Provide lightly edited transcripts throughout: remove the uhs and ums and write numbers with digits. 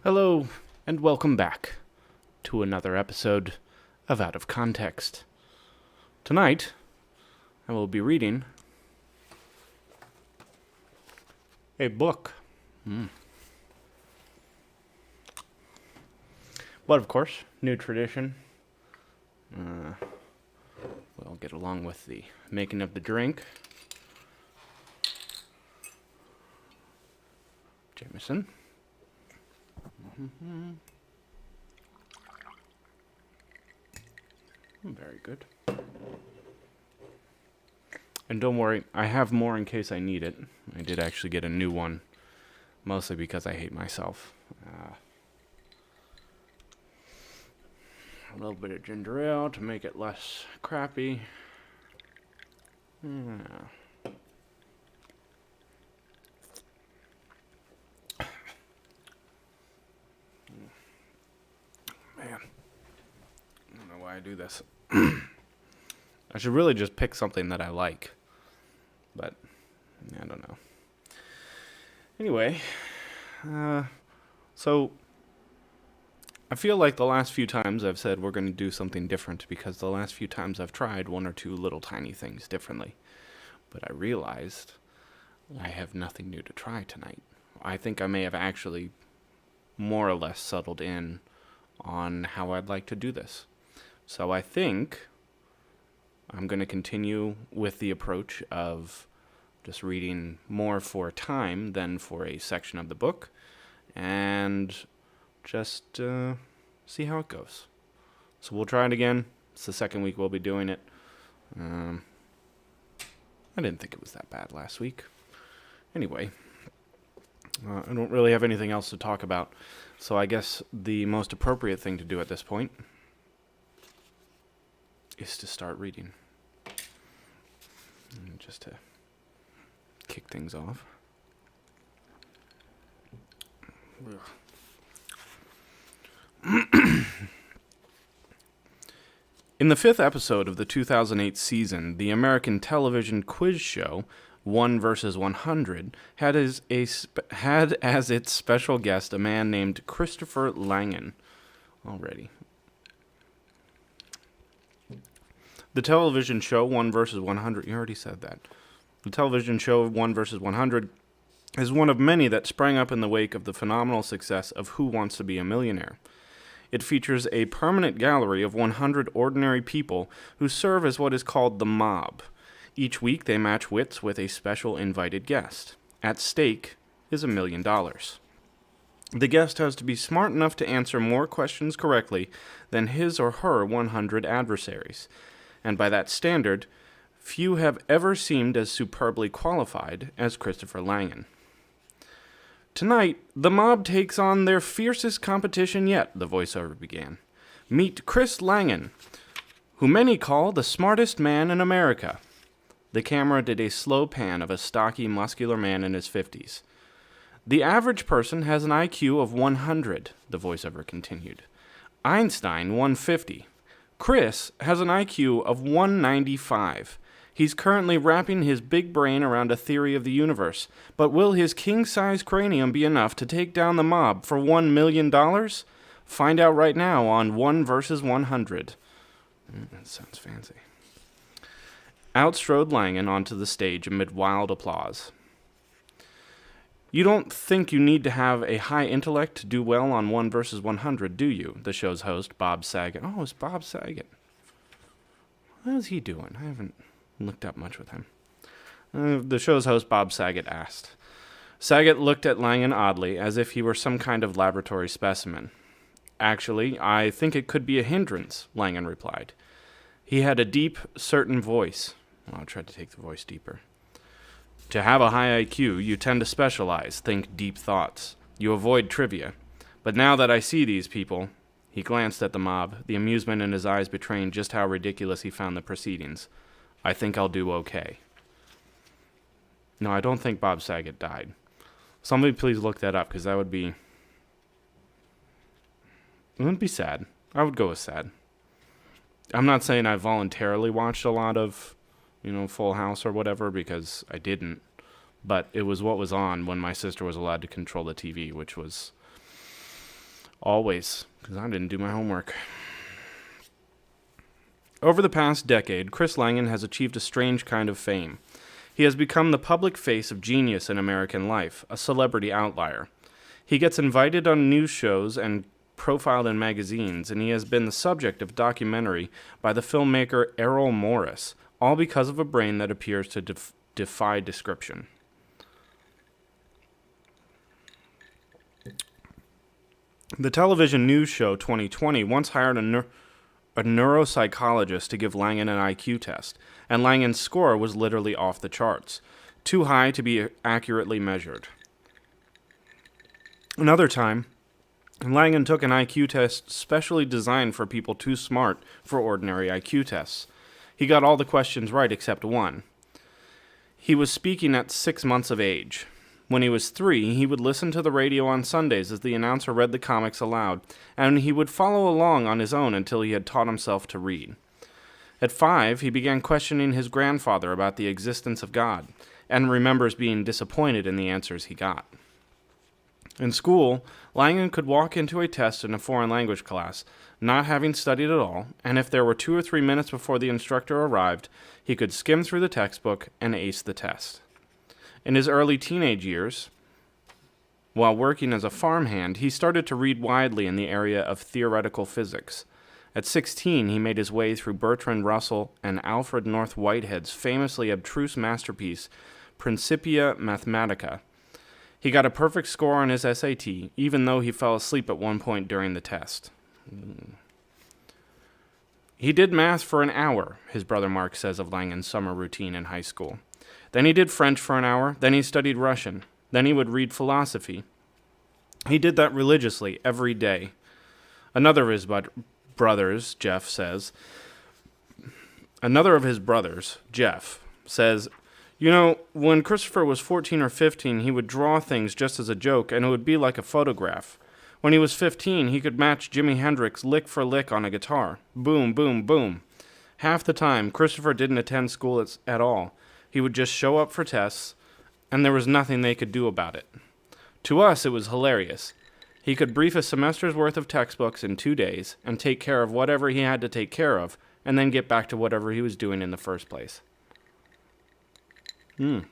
Hello, and welcome back to another episode of Out of Context. Tonight, I will be reading a book. But of course, new tradition. We'll get along with the making of the drink. Jameson. Very good. And don't worry, I have more in case I need it. I did actually get a new one, mostly because I hate myself. A little bit of ginger ale to make it less crappy. Man, I don't know why I do this. I should really just pick something that I like. But, I don't know. Anyway, so I feel like the last few times I've said we're going to do something different because the last few times I've tried one or two little tiny things differently. But I realized I have nothing new to try tonight. I think I may have actually more or less settled in on how I'd like to do this. So I think I'm going to continue with the approach of just reading more for time than for a section of the book, and just see how it goes. So we'll try it again. It's the second week we'll be doing it. I didn't think it was that bad last week. Anyway, I don't really have anything else to talk about, so I guess the most appropriate thing to do at this point is to start reading. And just to kick things off. In the 5th episode of the 2008 season, the American television quiz show 1 vs. 100 had as its special guest a man named Christopher Laingen. Already. The television show 1 vs. 100, you already said that. The television show 1 vs. 100 is one of many that sprang up in the wake of the phenomenal success of Who Wants to Be a Millionaire. It features a permanent gallery of 100 ordinary people who serve as what is called the mob. Each week they match wits with a special invited guest. At stake is $1 million. The guest has to be smart enough to answer more questions correctly than his or her 100 adversaries. And by that standard, few have ever seemed as superbly qualified as Christopher Laingen. Tonight, the mob takes on their fiercest competition yet, the voiceover began. Meet Chris Laingen, who many call the smartest man in America. The camera did a slow pan of a stocky, muscular man in his 50s. The average person has an IQ of 100, the voiceover continued. Einstein, 150. Chris has an IQ of 195. He's currently wrapping his big brain around a theory of the universe, but will his king-size cranium be enough to take down the mob for $1 million? Find out right now on 1 vs. 100. That sounds fancy. Out strode Laingen onto the stage amid wild applause. You don't think you need to have a high intellect to do well on 1 vs. 100, do you? The show's host, Bob Saget. Oh, it's Bob Saget. What is he doing? I haven't looked up much with him. The show's host, Bob Saget, asked. Saget looked at Laingen oddly, as if he were some kind of laboratory specimen. Actually, I think it could be a hindrance, Laingen replied. He had a deep, certain voice. Well, I'll try to take the voice deeper. To have a high IQ, you tend to specialize, think deep thoughts. You avoid trivia. But now that I see these people, he glanced at the mob, the amusement in his eyes betraying just how ridiculous he found the proceedings. I think I'll do okay. No, I don't think Bob Saget died. Somebody please look that up, because that would be... It wouldn't be sad. I would go with sad. I'm not saying I voluntarily watched a lot of, Full House or whatever, because I didn't. But it was what was on when my sister was allowed to control the TV, which was Always, because I didn't do my homework. Over the past decade, Chris Laingen has achieved a strange kind of fame. He has become the public face of genius in American life, a celebrity outlier. He gets invited on news shows and profiled in magazines, and he has been the subject of a documentary by the filmmaker Errol Morris, all because of a brain that appears to defy description. The television news show 2020 once hired a neuropsychologist to give Laingen an IQ test, and Langen's score was literally off the charts, too high to be accurately measured. Another time, Laingen took an IQ test specially designed for people too smart for ordinary IQ tests. He got all the questions right except one. He was speaking at 6 months of age. When he was 3, he would listen to the radio on Sundays as the announcer read the comics aloud, and he would follow along on his own until he had taught himself to read. At 5, he began questioning his grandfather about the existence of God, and remembers being disappointed in the answers he got. In school, Laingen could walk into a test in a foreign language class, not having studied at all, and if there were 2 or 3 minutes before the instructor arrived, he could skim through the textbook and ace the test. In his early teenage years, while working as a farmhand, he started to read widely in the area of theoretical physics. At 16, he made his way through Bertrand Russell and Alfred North Whitehead's famously abstruse masterpiece, Principia Mathematica. He got a perfect score on his SAT, even though he fell asleep at one point during the test. He did math for an hour, his brother Mark says of Langen's summer routine in high school. Then he did French for an hour, then he studied Russian, then he would read philosophy. He did that religiously every day. Another of his brothers, Jeff, says, you know, when Christopher was 14 or 15, he would draw things just as a joke, and it would be like a photograph. When he was 15, he could match Jimi Hendrix lick for lick on a guitar. Boom, boom, boom. Half the time, Christopher didn't attend school at all. He would just show up for tests, and there was nothing they could do about it. To us, it was hilarious. He could brief a semester's worth of textbooks in 2 days and take care of whatever he had to take care of, and then get back to whatever he was doing in the first place. Oh,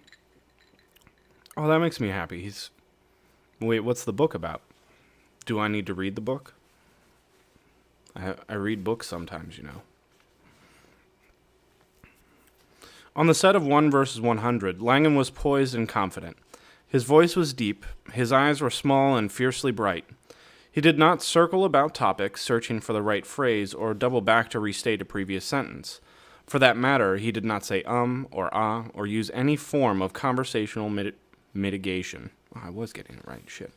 that makes me happy. Wait, what's the book about? Do I need to read the book? I read books sometimes, you know. On the set of 1 versus 100, Laingen was poised and confident. His voice was deep, his eyes were small and fiercely bright. He did not circle about topics, searching for the right phrase, or double back to restate a previous sentence. For that matter, he did not say or ah, or use any form of conversational mitigation. Oh, I was getting it right, shit.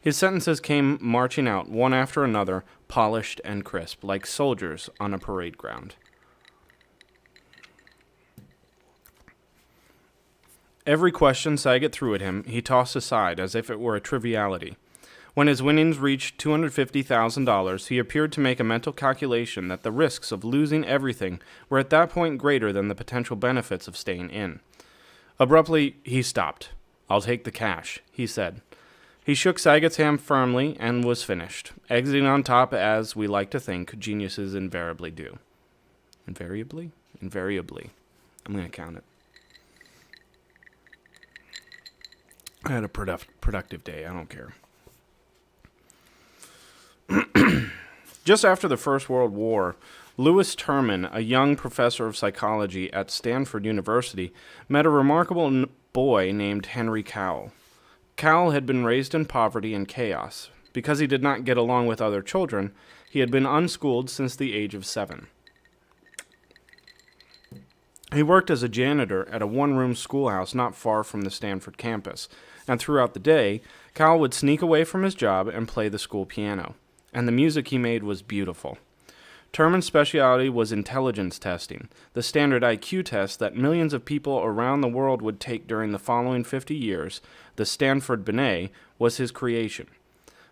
His sentences came marching out, one after another, polished and crisp, like soldiers on a parade ground. Every question Saget threw at him, he tossed aside as if it were a triviality. When his winnings reached $250,000, he appeared to make a mental calculation that the risks of losing everything were at that point greater than the potential benefits of staying in. Abruptly, he stopped. "I'll take the cash," he said. He shook Saget's hand firmly and was finished, exiting on top as, we like to think, geniuses invariably do. Invariably? Invariably. I'm going to count it. I had a productive day. I don't care. Just after the First World War, Louis Terman, a young professor of psychology at Stanford University, met a remarkable boy named Henry Cowell. Cowell had been raised in poverty and chaos. Because he did not get along with other children, he had been unschooled since the age of 7. He worked as a janitor at a one-room schoolhouse not far from the Stanford campus, and throughout the day, Cowell would sneak away from his job and play the school piano. And the music he made was beautiful. Terman's specialty was intelligence testing, the standard IQ test that millions of people around the world would take during the following 50 years. The Stanford Binet was his creation.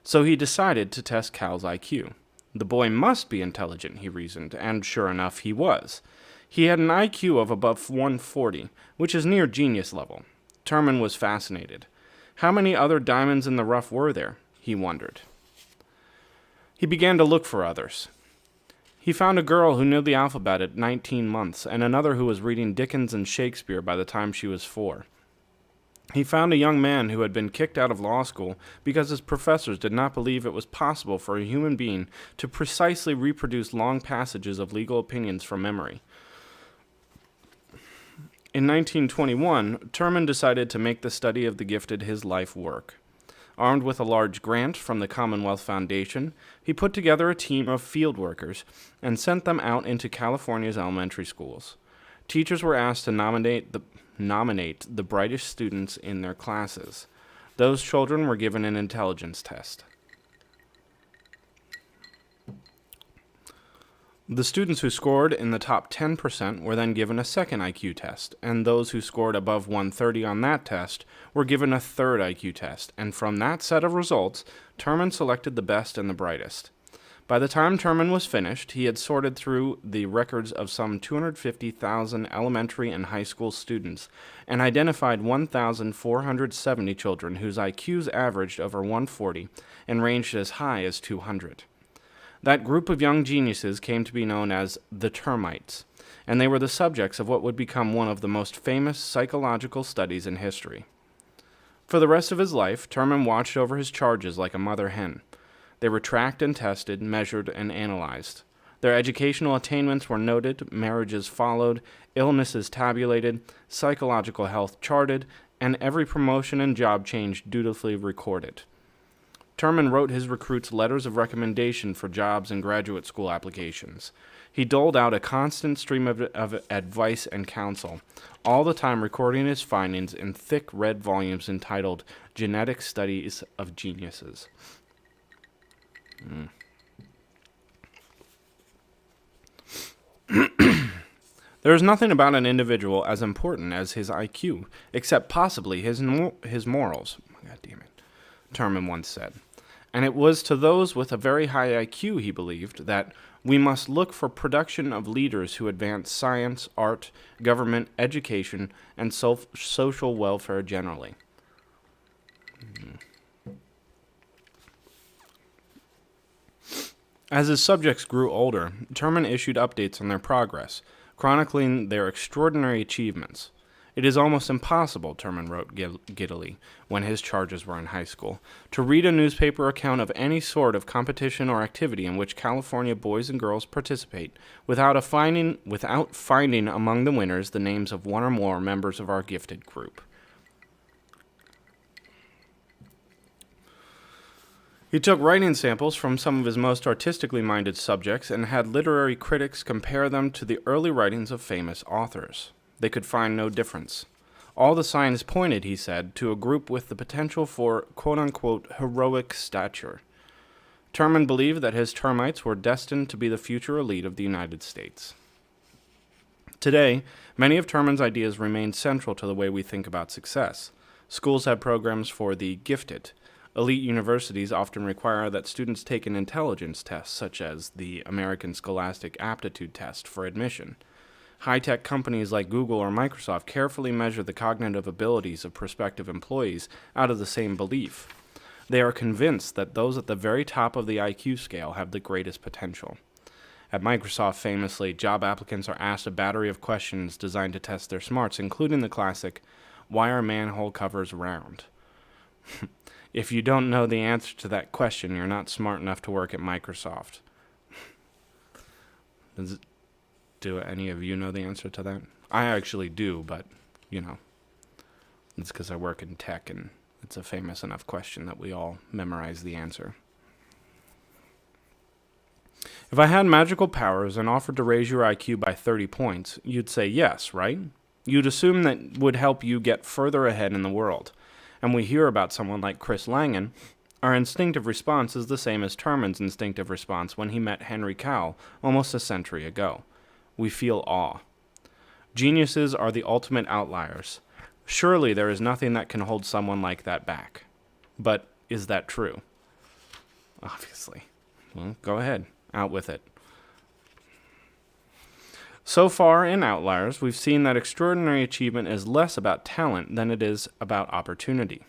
So he decided to test Cowell's IQ. The boy must be intelligent, he reasoned, and sure enough, he was. He had an IQ of above 140, which is near genius level. Terman was fascinated. How many other diamonds in the rough were there? He wondered. He began to look for others. He found a girl who knew the alphabet at 19 months and another who was reading Dickens and Shakespeare by the time she was 4. He found a young man who had been kicked out of law school because his professors did not believe it was possible for a human being to precisely reproduce long passages of legal opinions from memory. In 1921, Terman decided to make the study of the gifted his life work. Armed with a large grant from the Commonwealth Foundation, he put together a team of field workers and sent them out into California's elementary schools. Teachers were asked to nominate the brightest students in their classes. Those children were given an intelligence test. The students who scored in the top 10% were then given a second IQ test, and those who scored above 130 on that test were given a third IQ test, and from that set of results, Terman selected the best and the brightest. By the time Terman was finished, he had sorted through the records of some 250,000 elementary and high school students and identified 1,470 children whose IQs averaged over 140 and ranged as high as 200. That group of young geniuses came to be known as the termites, and they were the subjects of what would become one of the most famous psychological studies in history. For the rest of his life, Terman watched over his charges like a mother hen. They were tracked and tested, measured, and analyzed. Their educational attainments were noted, marriages followed, illnesses tabulated, psychological health charted, and every promotion and job change dutifully recorded. Terman wrote his recruits letters of recommendation for jobs and graduate school applications. He doled out a constant stream of advice and counsel, all the time recording his findings in thick red volumes entitled Genetic Studies of Geniuses. There is nothing about an individual as important as his IQ, except possibly his morals. God damn it, Terman once said. And it was to those with a very high IQ, he believed, that we must look for production of leaders who advance science, art, government, education, and social welfare generally. As his subjects grew older, Terman issued updates on their progress, chronicling their extraordinary achievements. It is almost impossible, Terman wrote giddily, when his charges were in high school, to read a newspaper account of any sort of competition or activity in which California boys and girls participate without finding among the winners the names of one or more members of our gifted group. He took writing samples from some of his most artistically minded subjects and had literary critics compare them to the early writings of famous authors. They could find no difference. All the signs pointed, he said, to a group with the potential for quote-unquote heroic stature. Terman believed that his termites were destined to be the future elite of the United States. Today, many of Terman's ideas remain central to the way we think about success. Schools have programs for the gifted. Elite universities often require that students take an intelligence test, such as the American Scholastic Aptitude Test, for admission. High-tech companies like Google or Microsoft carefully measure the cognitive abilities of prospective employees out of the same belief. They are convinced that those at the very top of the IQ scale have the greatest potential. At Microsoft, famously, job applicants are asked a battery of questions designed to test their smarts, including the classic, "Why are manhole covers round?" If you don't know the answer to that question, you're not smart enough to work at Microsoft. Do any of you know the answer to that? I actually do, but, it's because I work in tech, and it's a famous enough question that we all memorize the answer. If I had magical powers and offered to raise your IQ by 30 points, you'd say yes, right? You'd assume that would help you get further ahead in the world. And we hear about someone like Chris Laingen, our instinctive response is the same as Terman's instinctive response when he met Henry Cowell almost a century ago. We feel awe. Geniuses are the ultimate outliers. Surely there is nothing that can hold someone like that back. But is that true? Obviously. Well, go ahead. Out with it. So far in Outliers, we've seen that extraordinary achievement is less about talent than it is about opportunity.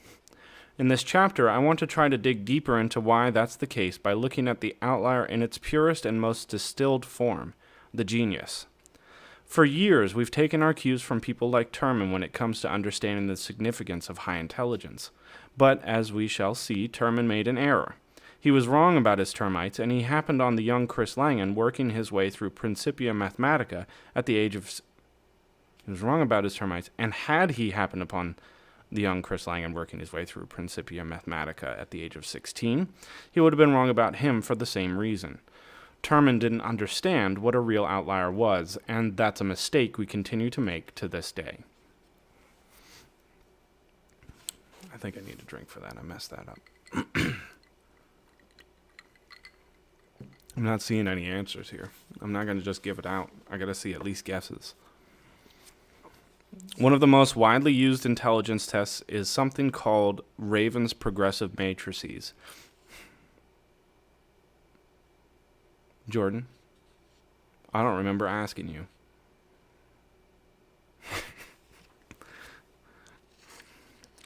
In this chapter, I want to try to dig deeper into why that's the case by looking at the outlier in its purest and most distilled form, the genius. For years, we've taken our cues from people like Terman when it comes to understanding the significance of high intelligence. But, as we shall see, Terman made an error. He was wrong about his termites, and he happened on the young Chris Laingen working his way through Principia Mathematica at the age of... He was wrong about his termites, and had he happened upon the young Chris Laingen working his way through Principia Mathematica at the age of 16, he would have been wrong about him for the same reason. Terman didn't understand what a real outlier was, and that's a mistake we continue to make to this day. I think I need a drink for that. I messed that up. I'm not seeing any answers here. I'm not going to just give it out. I got to see at least guesses. One of the most widely used intelligence tests is something called Raven's progressive matrices. Jordan, I don't remember asking you.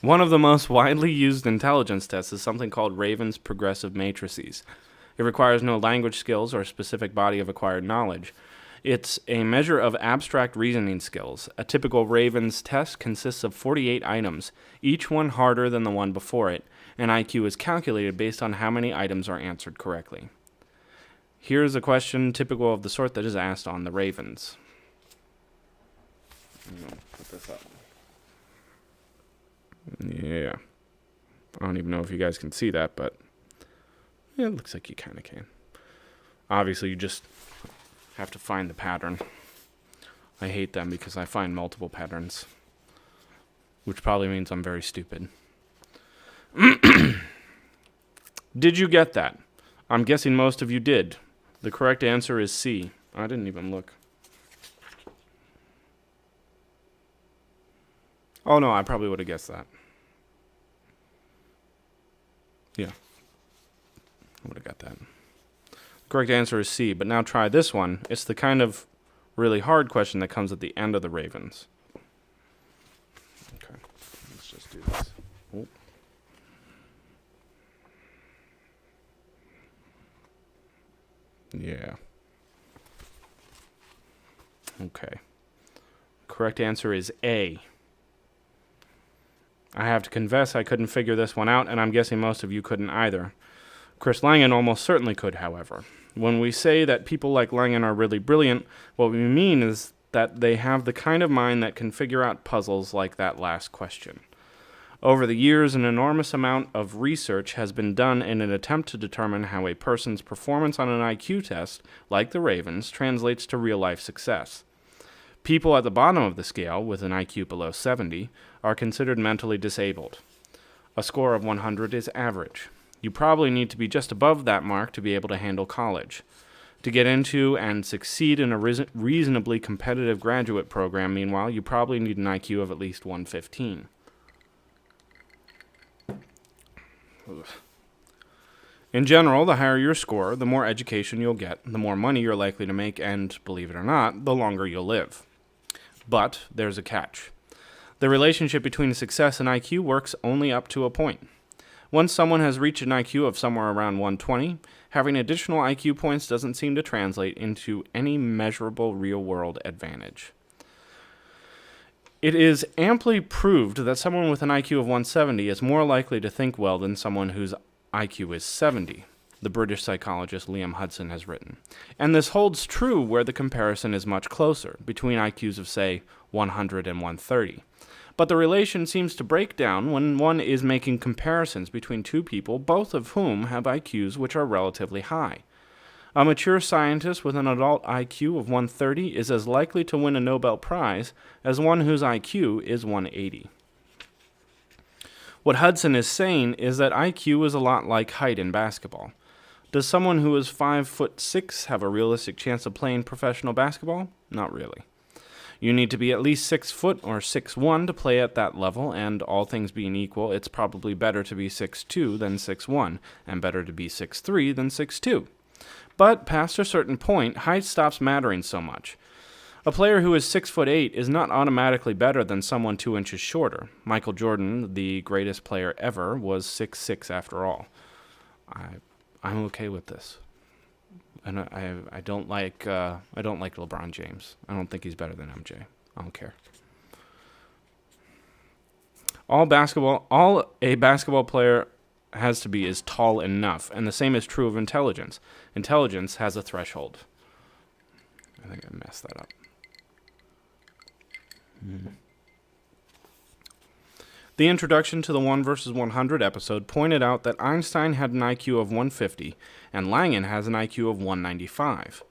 One of the most widely used intelligence tests is something called Raven's progressive matrices. It requires no language skills or a specific body of acquired knowledge. It's a measure of abstract reasoning skills. A typical Raven's test consists of 48 items, each one harder than the one before it, and IQ is calculated based on how many items are answered correctly. Here's a question typical of the sort that is asked on the Ravens. I'm going to put this up. Yeah. I don't even know if you guys can see that, but yeah, it looks like you kind of can. Obviously, you just have to find the pattern. I hate them because I find multiple patterns, which probably means I'm very stupid. Did you get that? I'm guessing most of you did. The correct answer is C. I didn't even look. Oh no, I probably would have guessed that. Yeah. I would have got that. The correct answer is C, but now try this one. It's the kind of really hard question that comes at the end of the Ravens. Okay, let's just do this. Oh. Yeah. Okay. Correct answer is A. I have to confess I couldn't figure this one out, and I'm guessing most of you couldn't either. Chris Laingen almost certainly could, however. When we say that people like Laingen are really brilliant, what we mean is that they have the kind of mind that can figure out puzzles like that last question. Over the years, an enormous amount of research has been done in an attempt to determine how a person's performance on an IQ test, like the Ravens, translates to real-life success. People at the bottom of the scale, with an IQ below 70, are considered mentally disabled. A score of 100 is average. You probably need to be just above that mark to be able to handle college. To get into and succeed in a reasonably competitive graduate program, meanwhile, you probably need an IQ of at least 115. In general, the higher your score, the more education you'll get, the more money you're likely to make, and, believe it or not, the longer you'll live. But there's a catch. The relationship between success and IQ works only up to a point. Once someone has reached an IQ of somewhere around 120, having additional IQ points doesn't seem to translate into any measurable real-world advantage. It is amply proved that someone with an IQ of 170 is more likely to think well than someone whose IQ is 70, the British psychologist Liam Hudson has written. And this holds true where the comparison is much closer, between IQs of, say, 100 and 130. But the relation seems to break down when one is making comparisons between two people, both of whom have IQs which are relatively high. A mature scientist with an adult IQ of 130 is as likely to win a Nobel Prize as one whose IQ is 180. What Hudson is saying is that IQ is a lot like height in basketball. Does someone who is 5'6" have a realistic chance of playing professional basketball? Not really. You need to be at least 6 foot or 6'1" to play at that level, and all things being equal, it's probably better to be 6'2" than 6'1", and better to be 6'3" than 6'2". But past a certain point, height stops mattering so much. A player who is 6'8" is not automatically better than someone 2 inches shorter. Michael Jordan, the greatest player ever, was 6'6" after all. I'm okay with this. And I don't like LeBron James. I don't think he's better than MJ. I don't care. All a basketball player has to be is tall enough, and the same is true of intelligence. Intelligence has a threshold. I think I messed that up. The introduction to the 1 versus 100 episode pointed out that Einstein had an IQ of 150 and Laingen has an IQ of 195.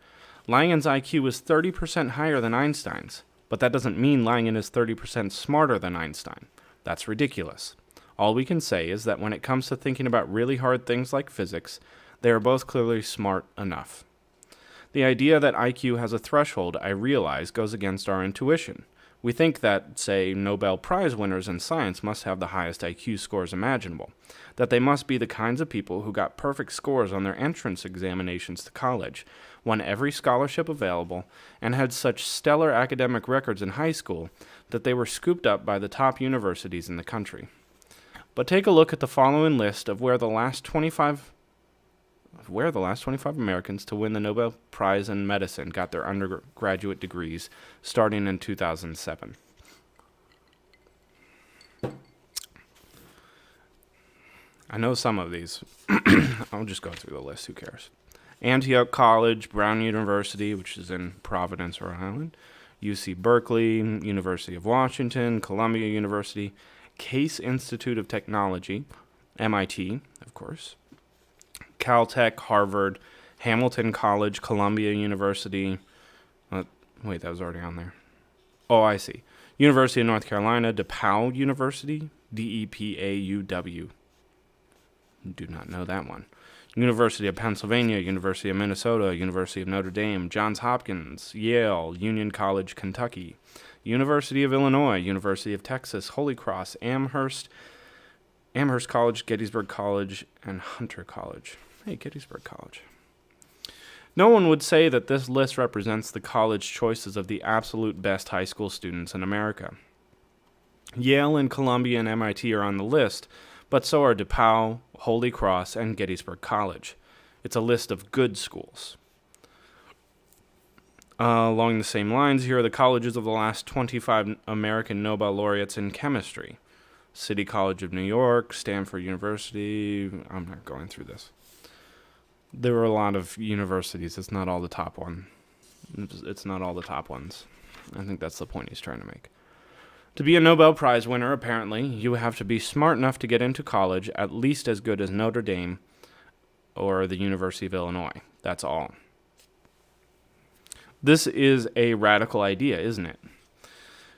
Langen's IQ is 30% higher than Einstein's, but that doesn't mean Laingen is 30% smarter than Einstein. That's ridiculous. All we can say is that when it comes to thinking about really hard things like physics, they are both clearly smart enough. The idea that IQ has a threshold, I realize, goes against our intuition. We think that, say, Nobel Prize winners in science must have the highest IQ scores imaginable, that they must be the kinds of people who got perfect scores on their entrance examinations to college, won every scholarship available, and had such stellar academic records in high school that they were scooped up by the top universities in the country. But take a look at the following list of where the last 25 Americans to win the Nobel Prize in Medicine got their undergraduate degrees, starting in 2007. I know some of these. I'll just go through the list. Who cares? Antioch College, Brown University, which is in Providence, Rhode Island, UC Berkeley, University of Washington, Columbia University, Case Institute of Technology, MIT, of course, Caltech, Harvard, Hamilton College, Columbia University. Wait, that was already on there. Oh, I see. University of North Carolina, DePauw University, DEPAUW. Do not know that one. University of Pennsylvania, University of Minnesota, University of Notre Dame, Johns Hopkins, Yale, Union College, Kentucky, University of Illinois, University of Texas, Holy Cross, Amherst College, Gettysburg College, and Hunter College. Hey, Gettysburg College. No one would say that this list represents the college choices of the absolute best high school students in America. Yale and Columbia and MIT are on the list, but so are DePauw, Holy Cross, and Gettysburg College. It's a list of good schools. Along the same lines, here are the colleges of the last 25 American Nobel laureates in chemistry. City College of New York, Stanford University. I'm not going through this. There were a lot of universities. It's not all the top one. It's not all the top ones. I think that's the point he's trying to make. To be a Nobel Prize winner, apparently, you have to be smart enough to get into college, at least as good as Notre Dame or the University of Illinois. That's all. This is a radical idea, isn't it?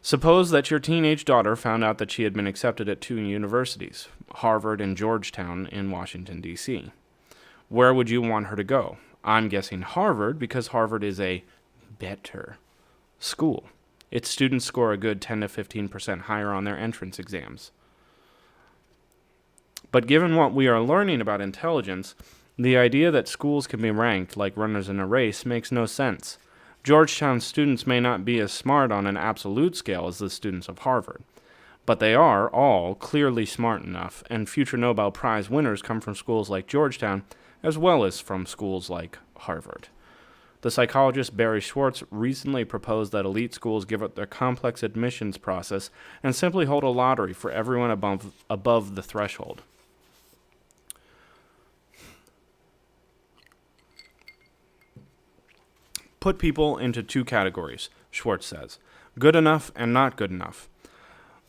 Suppose that your teenage daughter found out that she had been accepted at 2 universities, Harvard and Georgetown in Washington, D.C. Where would you want her to go? I'm guessing Harvard because Harvard is a better school. Its students score a good 10 to 15% higher on their entrance exams. But given what we are learning about intelligence, the idea that schools can be ranked like runners in a race makes no sense. Georgetown students may not be as smart on an absolute scale as the students of Harvard, but they are all clearly smart enough, and future Nobel Prize winners come from schools like Georgetown as well as from schools like Harvard. The psychologist Barry Schwartz recently proposed that elite schools give up their complex admissions process and simply hold a lottery for everyone above the threshold. Put people into 2 categories, Schwartz says, good enough and not good enough.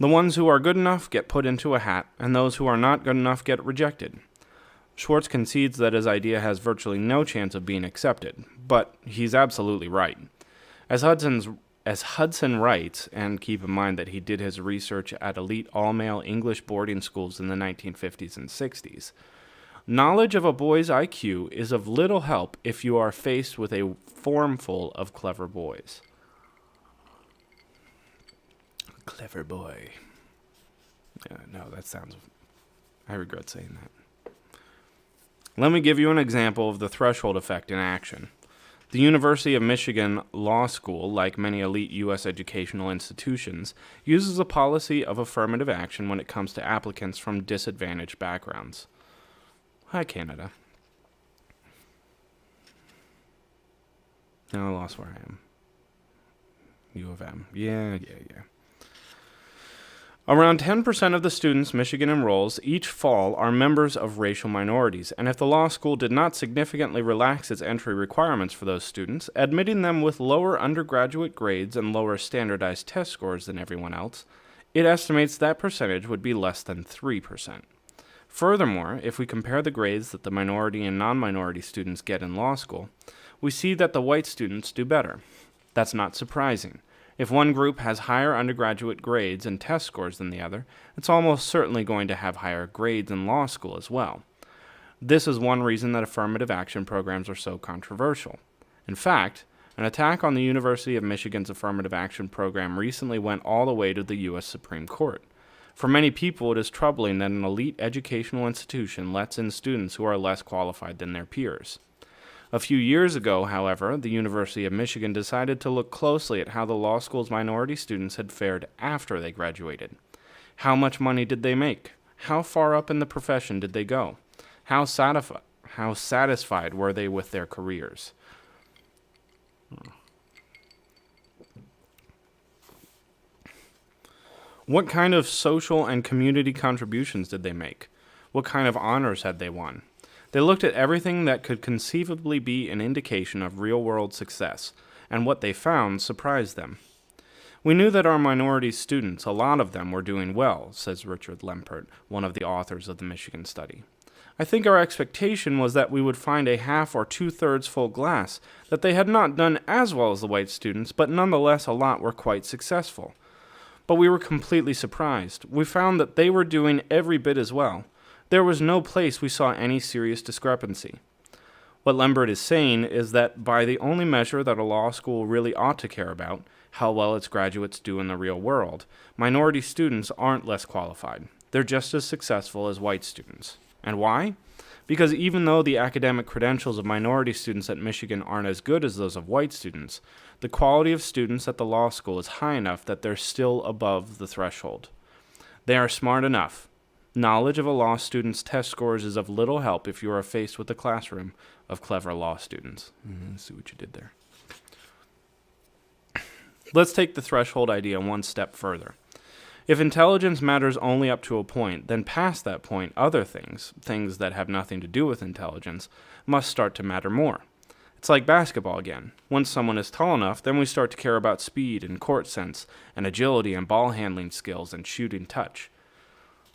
The ones who are good enough get put into a hat, and those who are not good enough get rejected. Schwartz concedes that his idea has virtually no chance of being accepted, but he's absolutely right. As Hudson writes, and keep in mind that he did his research at elite all-male English boarding schools in the 1950s and 60s, knowledge of a boy's IQ is of little help if you are faced with a formful of clever boys. Clever boy. No, that sounds... I regret saying that. Let me give you an example of the threshold effect in action. The University of Michigan Law School, like many elite U.S. educational institutions, uses a policy of affirmative action when it comes to applicants from disadvantaged backgrounds. Hi, Canada. No, I lost where I am. U of M. Yeah. Around 10% of the students Michigan enrolls each fall are members of racial minorities, and if the law school did not significantly relax its entry requirements for those students, admitting them with lower undergraduate grades and lower standardized test scores than everyone else, it estimates that percentage would be less than 3%. Furthermore, if we compare the grades that the minority and non-minority students get in law school, we see that the white students do better. That's not surprising. If one group has higher undergraduate grades and test scores than the other, it's almost certainly going to have higher grades in law school as well. This is one reason that affirmative action programs are so controversial. In fact, an attack on the University of Michigan's affirmative action program recently went all the way to the U.S. Supreme Court. For many people, it is troubling that an elite educational institution lets in students who are less qualified than their peers. A few years ago, however, the University of Michigan decided to look closely at how the law school's minority students had fared after they graduated. How much money did they make? How far up in the profession did they go? How satisfied were they with their careers? What kind of social and community contributions did they make? What kind of honors had they won? They looked at everything that could conceivably be an indication of real-world success, and what they found surprised them. We knew that our minority students, a lot of them, were doing well, says Richard Lempert, one of the authors of the Michigan study. I think our expectation was that we would find a half or two-thirds full glass, that they had not done as well as the white students, but nonetheless a lot were quite successful. But we were completely surprised. We found that they were doing every bit as well. There was no place we saw any serious discrepancy. What Lembert is saying is that by the only measure that a law school really ought to care about, how well its graduates do in the real world, minority students aren't less qualified. They're just as successful as white students. And why? Because even though the academic credentials of minority students at Michigan aren't as good as those of white students, the quality of students at the law school is high enough that they're still above the threshold. They are smart enough. Knowledge of a law student's test scores is of little help if you are faced with a classroom of clever law students. Let's see what you did there. Let's take the threshold idea one step further. If intelligence matters only up to a point, then past that point, other things that have nothing to do with intelligence, must start to matter more. It's like basketball again. Once someone is tall enough, then we start to care about speed and court sense and agility and ball handling skills and shooting touch.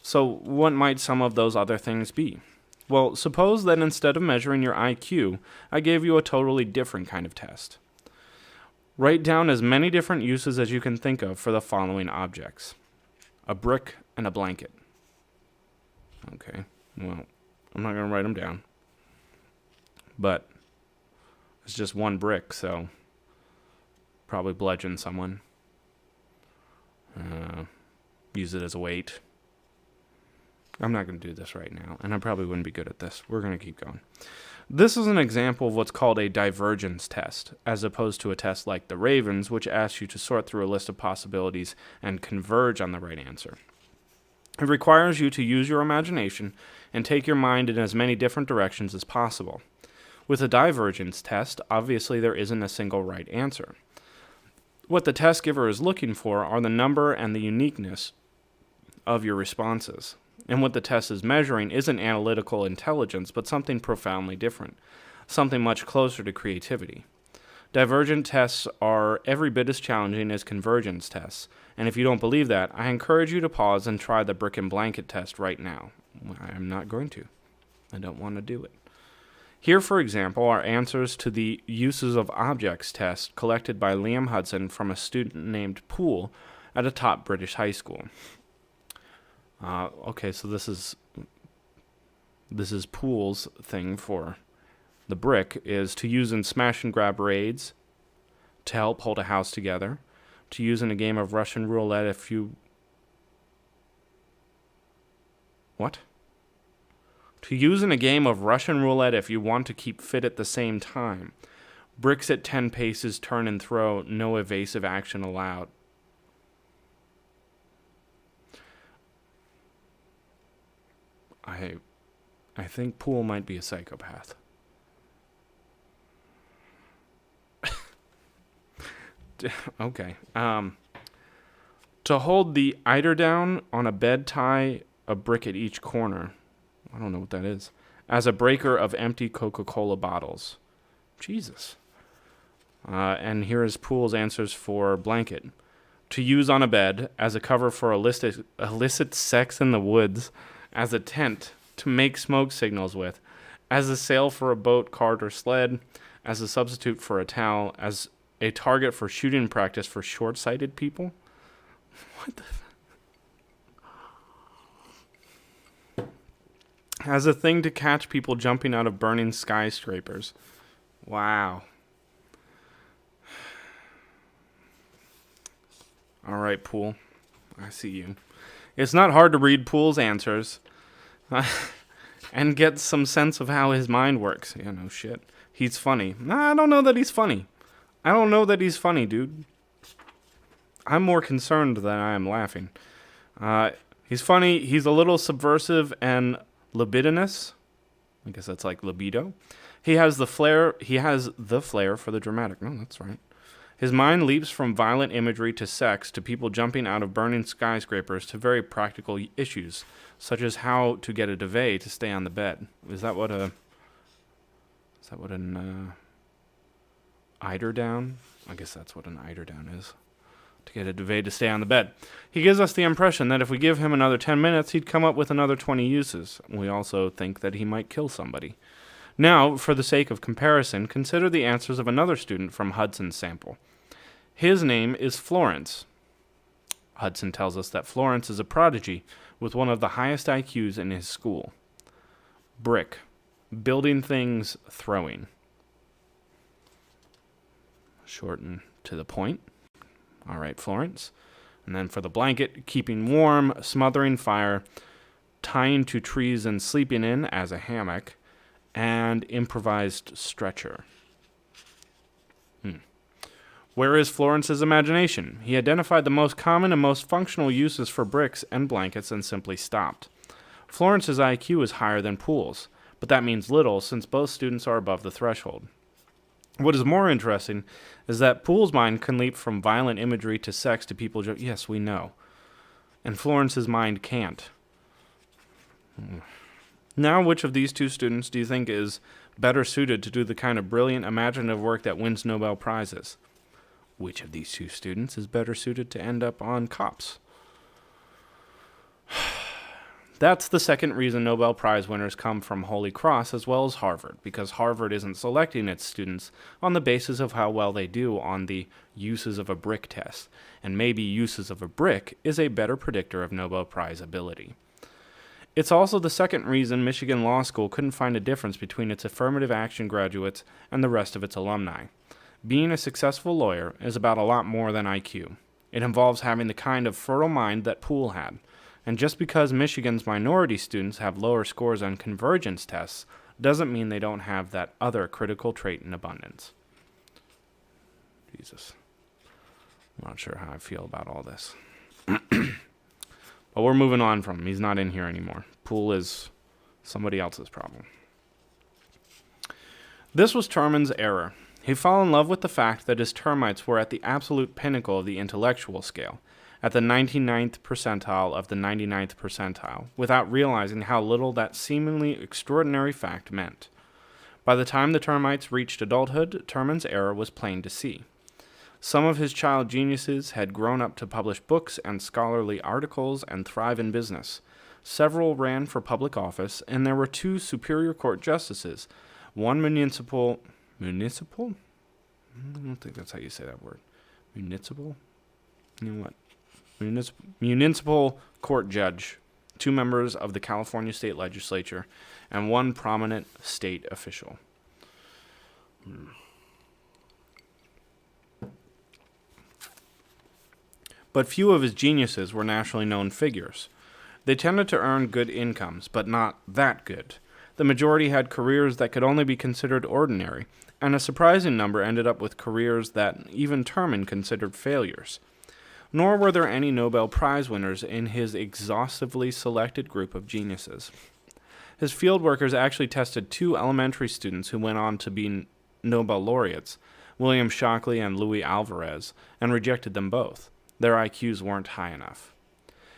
So what might some of those other things be? Well, suppose that instead of measuring your IQ, I gave you a totally different kind of test. Write down as many different uses as you can think of for the following objects. A brick and a blanket. Okay, well, I'm not going to write them down. But it's just one brick, so probably bludgeon someone. Use it as a weight. I'm not going to do this right now, and I probably wouldn't be good at this. We're going to keep going. This is an example of what's called a divergence test, as opposed to a test like the Ravens, which asks you to sort through a list of possibilities and converge on the right answer. It requires you to use your imagination and take your mind in as many different directions as possible. With a divergence test, obviously there isn't a single right answer. What the test giver is looking for are the number and the uniqueness of your responses. And what the test is measuring isn't analytical intelligence, but something profoundly different, something much closer to creativity. Divergent tests are every bit as challenging as convergence tests, and if you don't believe that, I encourage you to pause and try the brick and blanket test right now. I'm not going to. I don't want to do it. Here, for example, are answers to the uses of objects test collected by Liam Hudson from a student named Poole at a top British high school. Okay, so this is Poole's thing for the brick, is to use in smash and grab raids, to help hold a house together, to use in a game of Russian roulette if you... What? To use in a game of Russian roulette if you want to keep fit at the same time. Bricks at 10 paces, turn and throw, no evasive action allowed. I think Poole might be a psychopath. Okay. To hold the eider down on a bed, tie a brick at each corner. I don't know what that is. As a breaker of empty Coca-Cola bottles. Jesus. And here is Poole's answers for blanket. To use on a bed, as a cover for illicit sex in the woods, as a tent to make smoke signals with, as a sail for a boat, cart, or sled, as a substitute for a towel, as a target for shooting practice for short-sighted people. What the? As a thing to catch people jumping out of burning skyscrapers. Wow. All right, Poole. I see you. It's not hard to read Poole's answers and get some sense of how his mind works. Yeah, no shit. He's funny. Nah, I don't know that he's funny. I don't know that he's funny, dude. I'm more concerned than I am laughing. He's funny. He's a little subversive and libidinous. I guess that's like libido. He has the flair. He has the flair for the dramatic. No, that's right. His mind leaps from violent imagery to sex to people jumping out of burning skyscrapers to very practical issues, such as how to get a duvet to stay on the bed. Is that what an eider down? I guess that's what an eider down is. To get a duvet to stay on the bed. He gives us the impression that if we give him another 10 minutes, he'd come up with another 20 uses. We also think that he might kill somebody. Now, for the sake of comparison, consider the answers of another student from Hudson's sample. His name is Florence. Hudson tells us that Florence is a prodigy with one of the highest IQs in his school. Brick. Building things, throwing. Short and to the point. All right, Florence. And then for the blanket, keeping warm, smothering fire, tying to trees and sleeping in as a hammock, and improvised stretcher. Where is Florence's imagination? He identified the most common and most functional uses for bricks and blankets and simply stopped. Florence's IQ is higher than Poole's, but that means little since both students are above the threshold. What is more interesting is that Poole's mind can leap from violent imagery to sex to people. Yes, we know. And Florence's mind can't. Now, which of these two students do you think is better suited to do the kind of brilliant imaginative work that wins Nobel Prizes? Which of these two students is better suited to end up on cops? That's the second reason Nobel Prize winners come from Holy Cross as well as Harvard, because Harvard isn't selecting its students on the basis of how well they do on the uses of a brick test, and maybe uses of a brick is a better predictor of Nobel Prize ability. It's also the second reason Michigan Law School couldn't find a difference between its affirmative action graduates and the rest of its alumni. Being a successful lawyer is about a lot more than IQ. It involves having the kind of fertile mind that Poole had. And just because Michigan's minority students have lower scores on convergence tests doesn't mean they don't have that other critical trait in abundance. Jesus. I'm not sure how I feel about all this. But we're moving on from him. He's not in here anymore. Poole is somebody else's problem. This was Terman's error. He fell in love with the fact that his termites were at the absolute pinnacle of the intellectual scale, at the 99th percentile of the 99th percentile, without realizing how little that seemingly extraordinary fact meant. By the time the termites reached adulthood, Terman's error was plain to see. Some of his child geniuses had grown up to publish books and scholarly articles and thrive in business. Several ran for public office, and there were 2 Superior Court justices, one municipal? I don't think that's how you say that word. Municipal? You know what? Municipal court judge, 2 members of the California State Legislature, and 1 prominent state official. But few of his geniuses were nationally known figures. They tended to earn good incomes, but not that good. The majority had careers that could only be considered ordinary, and a surprising number ended up with careers that even Terman considered failures. Nor were there any Nobel Prize winners in his exhaustively selected group of geniuses. His field workers actually tested 2 elementary students who went on to be Nobel laureates, William Shockley and Louis Alvarez, and rejected them both. Their IQs weren't high enough.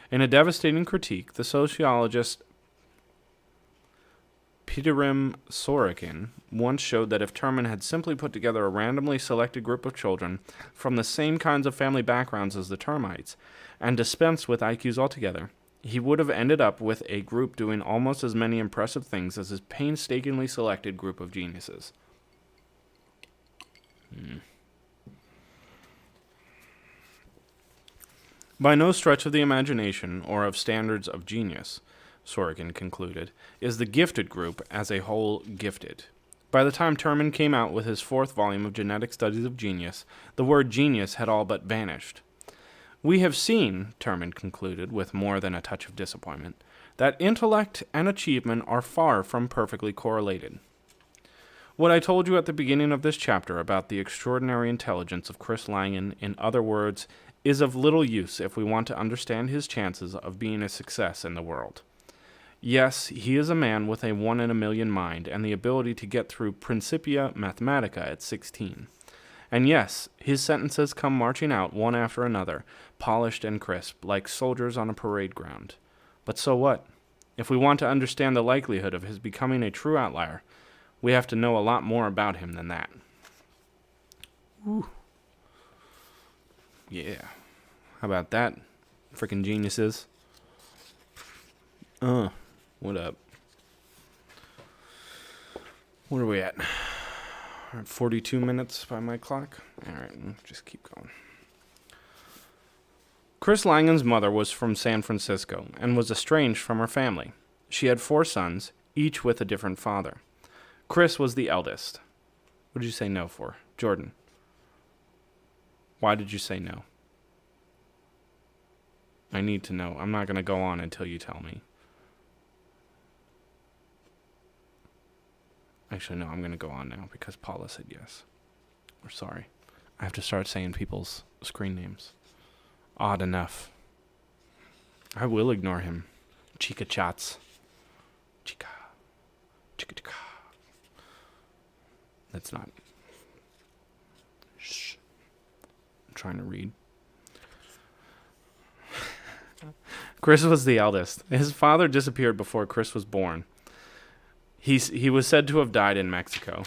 In a devastating critique, the sociologist Peterim Sorokin once showed that if Terman had simply put together a randomly selected group of children from the same kinds of family backgrounds as the termites, and dispensed with IQs altogether, he would have ended up with a group doing almost as many impressive things as his painstakingly selected group of geniuses. By no stretch of the imagination or of standards of genius, Sorokin concluded, is the gifted group as a whole gifted. By the time Terman came out with his 4th volume of Genetic Studies of Genius, the word genius had all but vanished. We have seen, Terman concluded with more than a touch of disappointment, that intellect and achievement are far from perfectly correlated. What I told you at the beginning of this chapter about the extraordinary intelligence of Chris Laingen, in other words, is of little use if we want to understand his chances of being a success in the world. Yes, he is a man with a 1 in a million mind and the ability to get through Principia Mathematica at 16. And yes, his sentences come marching out one after another, polished and crisp, like soldiers on a parade ground. But so what? If we want to understand the likelihood of his becoming a true outlier, we have to know a lot more about him than that. Ooh. Yeah. How about that? Freaking geniuses. What up? What are we at? We're at 42 minutes by my clock. Alright, just keep going. Chris Langen's mother was from San Francisco and was estranged from her family. She had 4 sons, each with a different father. Chris was the eldest. What did you say no for? Jordan. Why did you say no? I need to know. I'm not going to go on until you tell me. Actually, no, I'm going to go on now because Paula said yes. Or sorry. I have to start saying people's screen names. Odd enough. I will ignore him. Chica chats. Chica. Chica chica. That's not. Shh. I'm trying to read. Chris was the eldest. His father disappeared before Chris was born. He was said to have died in Mexico.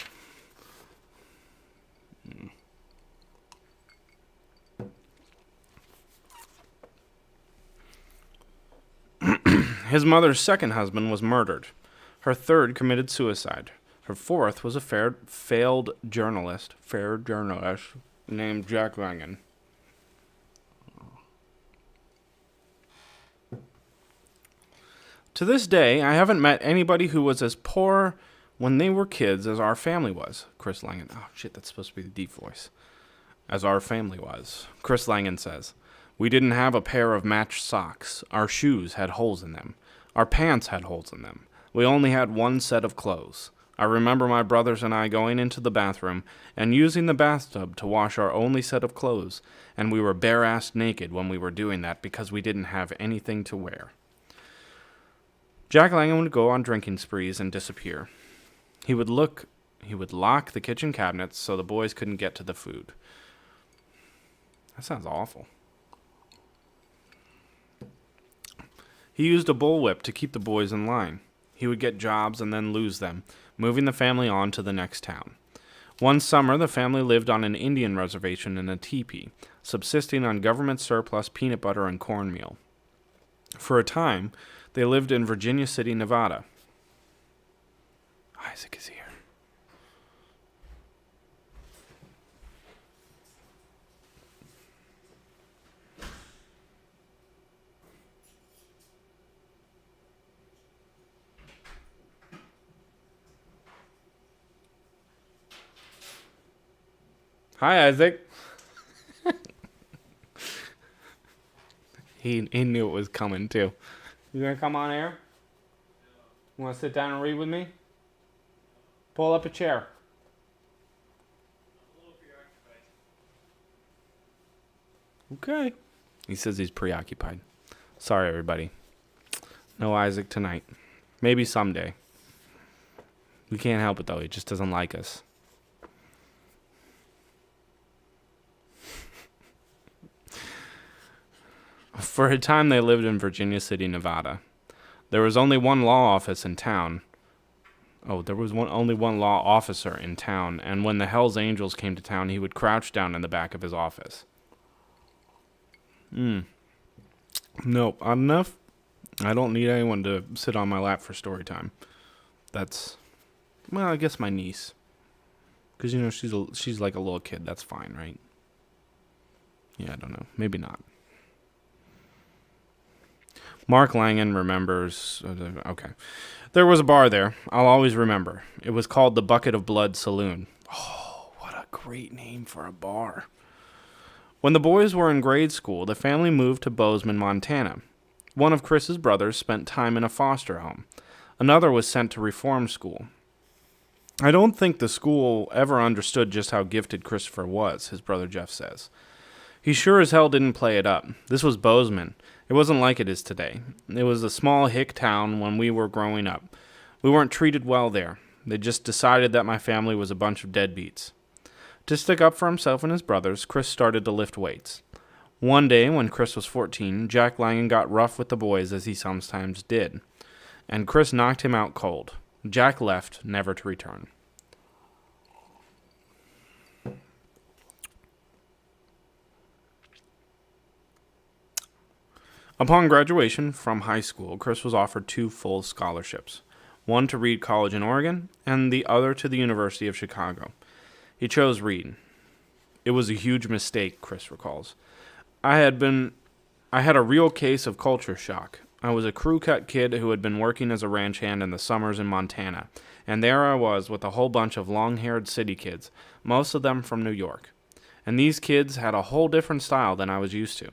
His mother's 2nd husband was murdered. Her 3rd committed suicide. Her 4th was a failed journalist named Jack Laingen. To this day, I haven't met anybody who was as poor when they were kids as our family was. Chris Laingen. Oh, shit, that's supposed to be the deep voice. As our family was. Chris Laingen says, we didn't have a pair of matched socks. Our shoes had holes in them. Our pants had holes in them. We only had 1 set of clothes. I remember my brothers and I going into the bathroom and using the bathtub to wash our only set of clothes, and we were bare-assed naked when we were doing that because we didn't have anything to wear. Jack Laingen would go on drinking sprees and disappear. He would lock the kitchen cabinets so the boys couldn't get to the food. That sounds awful. He used a bullwhip to keep the boys in line. He would get jobs and then lose them, moving the family on to the next town. One summer, the family lived on an Indian reservation in a teepee, subsisting on government surplus peanut butter and cornmeal. For a time, they lived in Virginia City, Nevada. Isaac is here. Hi, Isaac. He knew it was coming, too. You gonna come on air? You wanna sit down and read with me? Pull up a chair. Okay. He says he's preoccupied. Sorry, everybody. No Isaac tonight. Maybe someday. We can't help it, though. He just doesn't like us. For a time, they lived in Virginia City, Nevada. There was only one law office in town. There was only one law officer in town, and when the Hells Angels came to town, he would crouch down in the back of his office. No, enough. I don't need anyone to sit on my lap for story time. That's, I guess my niece. Because, she's like a little kid. That's fine, right? Yeah, I don't know. Maybe not. Mark Laingen remembers... Okay. There was a bar there. I'll always remember. It was called the Bucket of Blood Saloon. Oh, what a great name for a bar. When the boys were in grade school, the family moved to Bozeman, Montana. One of Chris's brothers spent time in a foster home. Another was sent to reform school. I don't think the school ever understood just how gifted Christopher was, his brother Jeff says. He sure as hell didn't play it up. This was Bozeman. It wasn't like it is today. It was a small hick town when we were growing up. We weren't treated well there. They just decided that my family was a bunch of deadbeats. To stick up for himself and his brothers, Chris started to lift weights. One day, when Chris was 14, Jack Laingen got rough with the boys as he sometimes did, and Chris knocked him out cold. Jack left, never to return. Upon graduation from high school, Chris was offered 2 full scholarships, one to Reed College in Oregon and the other to the University of Chicago. He chose Reed. It was a huge mistake, Chris recalls. I had a real case of culture shock. I was a crew-cut kid who had been working as a ranch hand in the summers in Montana, and there I was with a whole bunch of long-haired city kids, most of them from New York. And these kids had a whole different style than I was used to.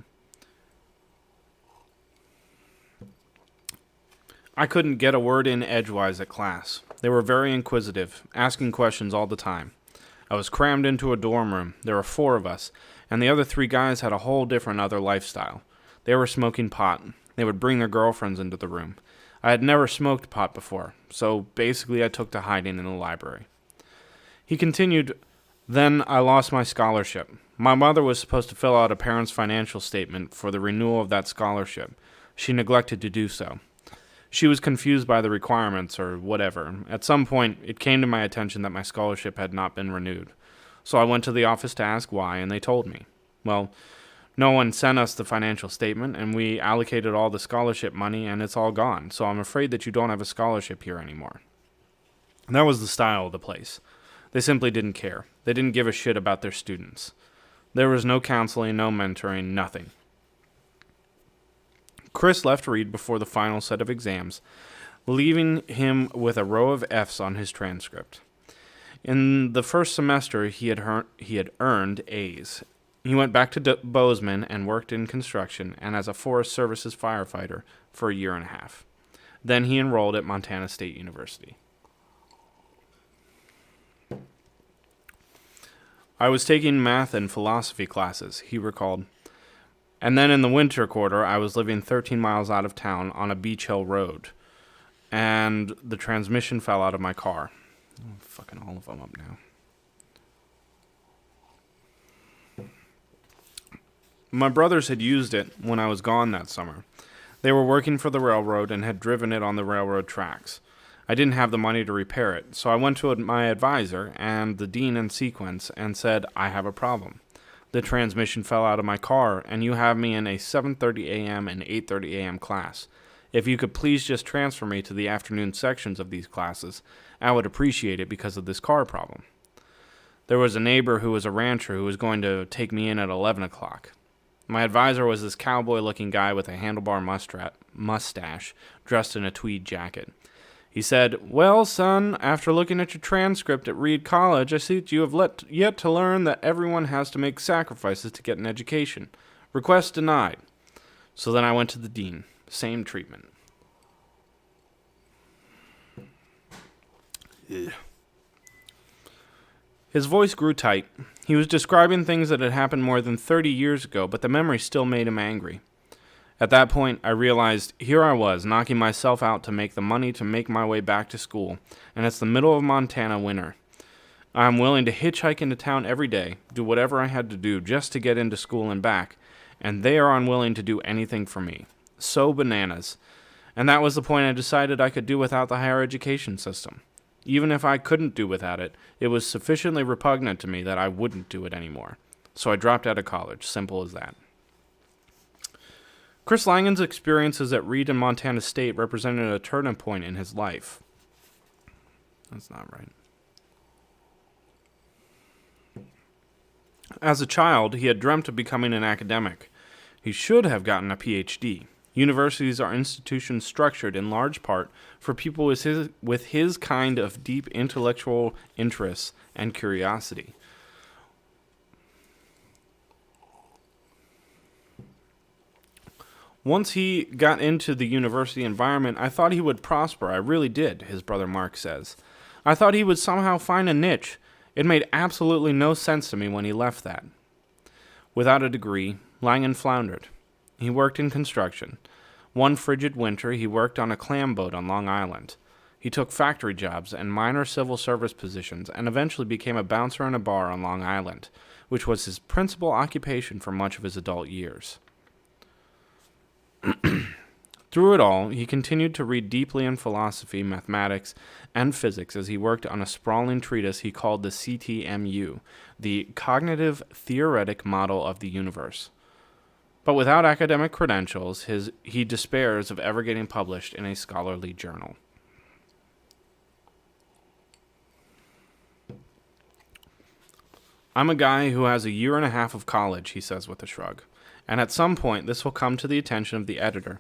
I couldn't get a word in edgewise at class. They were very inquisitive, asking questions all the time. I was crammed into a dorm room. There were 4 of us, and the other 3 guys had a whole different other lifestyle. They were smoking pot. They would bring their girlfriends into the room. I had never smoked pot before, so basically I took to hiding in the library. He continued, Then I lost my scholarship. My mother was supposed to fill out a parent's financial statement for the renewal of that scholarship. She neglected to do so. She was confused by the requirements or whatever. At some point, it came to my attention that my scholarship had not been renewed. So I went to the office to ask why, and they told me. Well, no one sent us the financial statement, and we allocated all the scholarship money, and it's all gone. So I'm afraid that you don't have a scholarship here anymore. And that was the style of the place. They simply didn't care. They didn't give a shit about their students. There was no counseling, no mentoring, nothing. Chris left Reed before the final set of exams, leaving him with a row of F's on his transcript. In the first semester, he had earned A's. He went back to Bozeman and worked in construction and as a Forest Services firefighter for a year and a half. Then he enrolled at Montana State University. I was taking math and philosophy classes, he recalled. And then in the winter quarter, I was living 13 miles out of town on a Beach Hill road. And the transmission fell out of my car. Oh, fucking all of them up now. My brothers had used it when I was gone that summer. They were working for the railroad and had driven it on the railroad tracks. I didn't have the money to repair it, so I went to my advisor and the dean in sequence and said, I have a problem. The transmission fell out of my car, and you have me in a 7:30 a.m. and 8:30 a.m. class. If you could please just transfer me to the afternoon sections of these classes, I would appreciate it because of this car problem. There was a neighbor who was a rancher who was going to take me in at 11 o'clock. My advisor was this cowboy-looking guy with a handlebar mustache, dressed in a tweed jacket. He said, Well, son, after looking at your transcript at Reed College, I see that you have yet to learn that everyone has to make sacrifices to get an education. Request denied. So then I went to the dean. Same treatment. Ugh. His voice grew tight. He was describing things that had happened more than 30 years ago, but the memory still made him angry. At that point, I realized here I was, knocking myself out to make the money to make my way back to school, and it's the middle of Montana winter. I'm willing to hitchhike into town every day, do whatever I had to do just to get into school and back, and they are unwilling to do anything for me. So bananas. And that was the point I decided I could do without the higher education system. Even if I couldn't do without it, it was sufficiently repugnant to me that I wouldn't do it anymore. So I dropped out of college, simple as that. Chris Langen's experiences at Reed and Montana State represented a turning point in his life. That's not right. As a child, he had dreamt of becoming an academic. He should have gotten a PhD. Universities are institutions structured in large part for people with his kind of deep intellectual interests and curiosity. Once he got into the university environment, I thought he would prosper. I really did, his brother Mark says. I thought he would somehow find a niche. It made absolutely no sense to me when he left that. Without a degree, Laingen floundered. He worked in construction. One frigid winter, he worked on a clam boat on Long Island. He took factory jobs and minor civil service positions and eventually became a bouncer in a bar on Long Island, which was his principal occupation for much of his adult years. Through it all, he continued to read deeply in philosophy, mathematics, and physics as he worked on a sprawling treatise he called the CTMU, the Cognitive Theoretic Model of the Universe. But without academic credentials, he despairs of ever getting published in a scholarly journal. I'm a guy who has a year and a half of college, he says with a shrug. And at some point, this will come to the attention of the editor,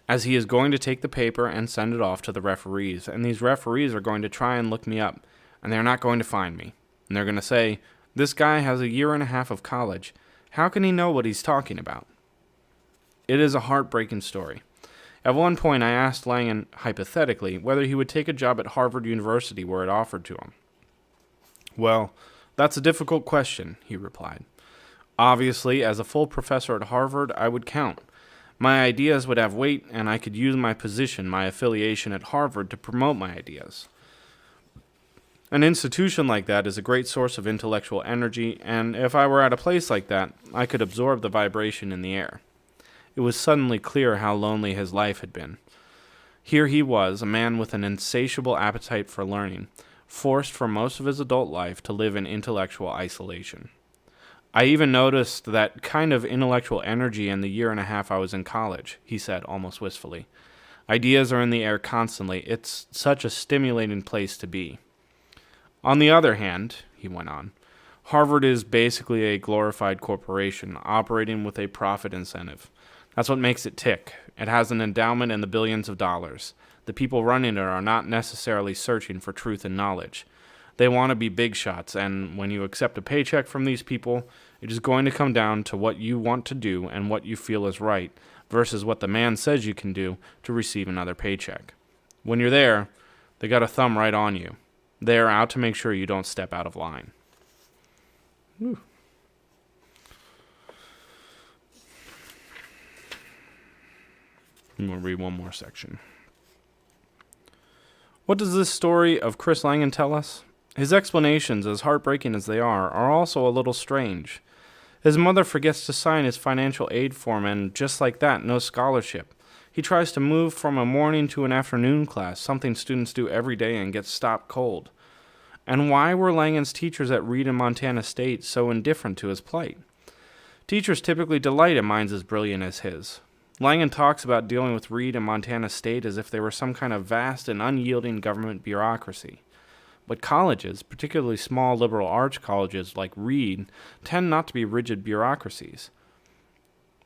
as he is going to take the paper and send it off to the referees. And these referees are going to try and look me up, and they're not going to find me. And they're going to say, this guy has a year and a half of college. How can he know what he's talking about? It is a heartbreaking story. At one point, I asked Laingen, hypothetically, whether he would take a job at Harvard University were it offered to him. Well, that's a difficult question, he replied. Obviously, as a full professor at Harvard, I would count. My ideas would have weight, and I could use my position, my affiliation at Harvard, to promote my ideas. An institution like that is a great source of intellectual energy, and if I were at a place like that, I could absorb the vibration in the air. It was suddenly clear how lonely his life had been. Here he was, a man with an insatiable appetite for learning, forced for most of his adult life to live in intellectual isolation. I even noticed that kind of intellectual energy in the year and a half I was in college, he said almost wistfully. Ideas are in the air constantly. It's such a stimulating place to be. On the other hand, he went on, Harvard is basically a glorified corporation operating with a profit incentive. That's what makes it tick. It has an endowment in the billions of dollars. The people running it are not necessarily searching for truth and knowledge. They want to be big shots, and when you accept a paycheck from these people, it is going to come down to what you want to do and what you feel is right, versus what the man says you can do to receive another paycheck. When you're there, they got a thumb right on you. They are out to make sure you don't step out of line. Whew. I'm going to read one more section. What does this story of Chris Laingen tell us? His explanations, as heartbreaking as they are also a little strange. His mother forgets to sign his financial aid form, and just like that, no scholarship. He tries to move from a morning to an afternoon class, something students do every day, and gets stopped cold. And why were Langen's teachers at Reed and Montana State so indifferent to his plight? Teachers typically delight in minds as brilliant as his. Laingen talks about dealing with Reed and Montana State as if they were some kind of vast and unyielding government bureaucracy. But colleges, particularly small liberal arts colleges like Reed, tend not to be rigid bureaucracies.